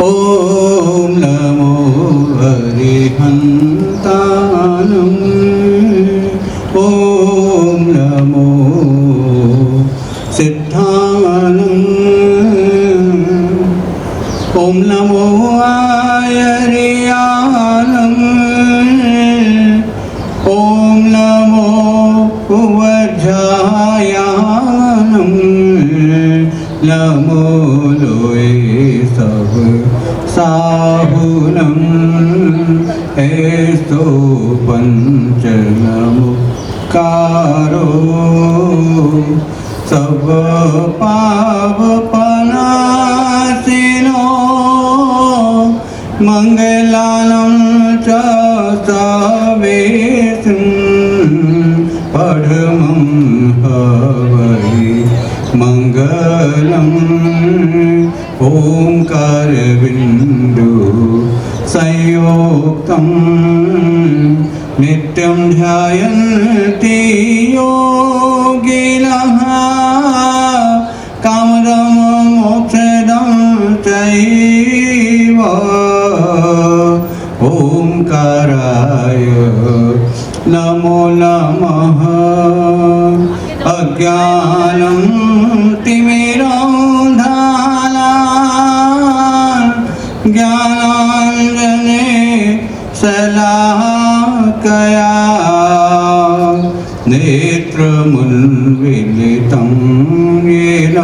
ॐ नमो हरिहन्तानं ॐ नमो सिद्धानं ॐ नमो आयर्यानं ॐ नमो वज्रायानं नमो लोये सब साहुनं एस्तो पंचनमुकारो सब पावपनाशिनो मंगलानं च सवेशं पढमं हवै मंगलम् ओंकार बिंदु संयोक्तं नित्यं ध्यायन्ति योगिनः कामदं मोक्षदं चैव ओंकाराय नमो नमः अज्ञानं तिमिरंधाना ज्ञानांजने शलाकया नेत्रमुन्मीलितं येन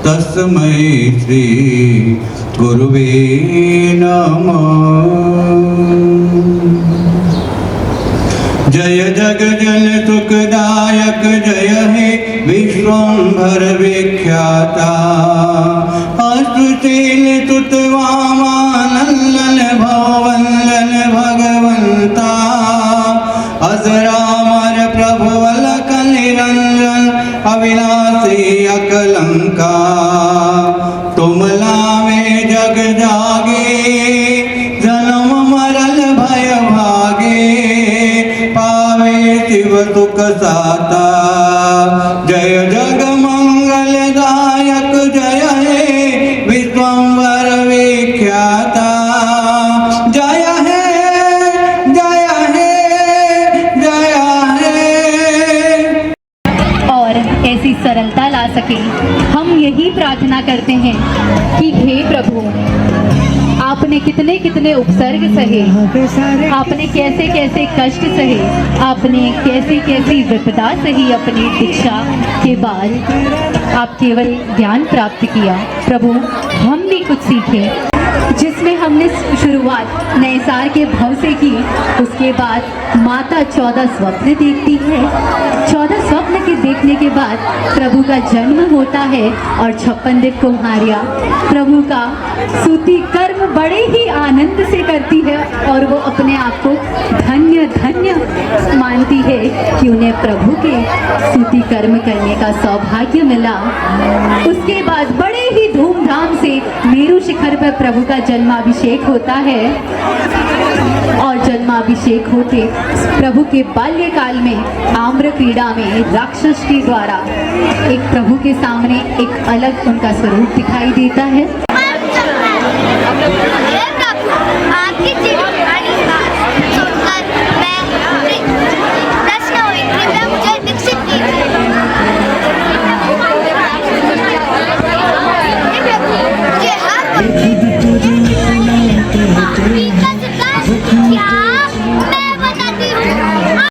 तस्मै श्री गुरुवे नमः। जय जगजन सुखदायक जय हे विश्वंभर विख्याता अस्तुशील तुत वामानंदन भववंदन भगवंता अजरामर प्रभु अलक निरंजन अविनाशी अकलंका तुम लावे जग जागे जन्म मरण भय भागे पावे शिव सुख साता जय जग मंगलदायक जय हे विश्वंभर विख्याता जय हे जय हे जय हे। और ऐसी सरलता ला सके हम यही प्रार्थना करते हैं कि हे प्रभु आपने कितने कितने उपसर्ग सहे, आपने कैसे कैसे कष्ट सहे, आपने कैसी कैसी विपदा सही अपनी दीक्षा के बाद आप केवल ज्ञान प्राप्त किया। प्रभु हम भी कुछ सीखे जिसमें हमने शुरुआत नए साल के भव से की। उसके बाद माता 14 स्वप्न देखती है, 14 स्वप्न के देखने के बाद प्रभु का जन्म होता है और 56 दिन कुम्हारियाँ प्रभु का सूती कर्म बड़े ही आनंद से करती है और वो अपने आप को धन्य धन्य मानती है कि उन्हें प्रभु के सूती कर्म करने का सौभाग्य मिला। उसके बाद बड़े ही धूमधाम से मेरू शिखर पर प्रभु का जन्माभिषेक होता है और जन्माभिषेक होते प्रभु के बाल्यकाल में आम्र क्रीड़ा में राक्षस के द्वारा एक प्रभु के सामने एक अलग उनका स्वरूप दिखाई देता है।